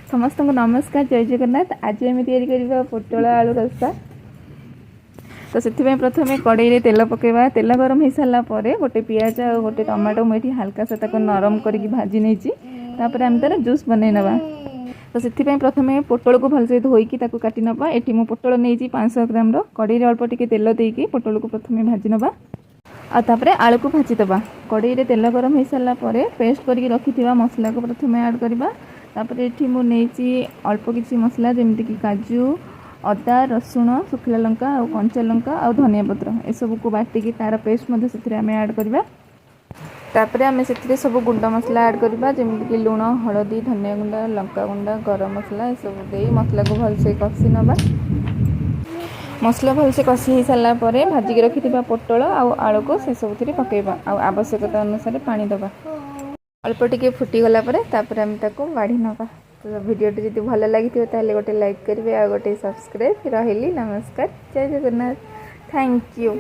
समस्त को नमस्कार जय जगन्नाथ। आज आम या पोटल आलू रसा। तो से प्रथम कड़े में तेल पकेबा। तेल गरम हो सारापर गोटे पियाज और गोटे टमाटो मुझे हल्का सा नरम करके भाजी नहीं आम तार जूस बनई नवा। तो से प्रथम पोटल को भलसे धोईकी काटी नवा। ये मु पोटल नहीं 500 ग्राम कड़े अल्प टिके तेल देकी पोटल को प्रथम भाजी नवा आउे आलू को भाजीदबा। कड़े में तेल गरम हो सारापर पेस्ट करके रखि मसला को प्रथम ऐड करवा। तापर ये मुझे अल्प किसी मसला जमीक कि काजू अदा रसुण सुखला लंका और कंचा लंका और धनिया पत्र ए सब को बाटिकी तार पेस्ट आम ऐड करवा। तापर आम से सब गुंड मसला ऐड करवा जमीक कि लुण हलदी धनिया गुंड लंका गुंड गरम मसला ये सब दे मसला को भलसे कषि नवा। मसला भलसे कषि हो सारापर भाजिकी रखि पोटल आलू को से सब पकेबा। आवश्यकता अनुसार पानी दबा। अल्प टिके फुटीगला आम ताको बाढ़ी नवा। तो वीडियोटी जब भल लगी गोटे लाइक करेंगे आ गोटे सब्सक्राइब रही। नमस्कार जय जगन्नाथ। Thank you.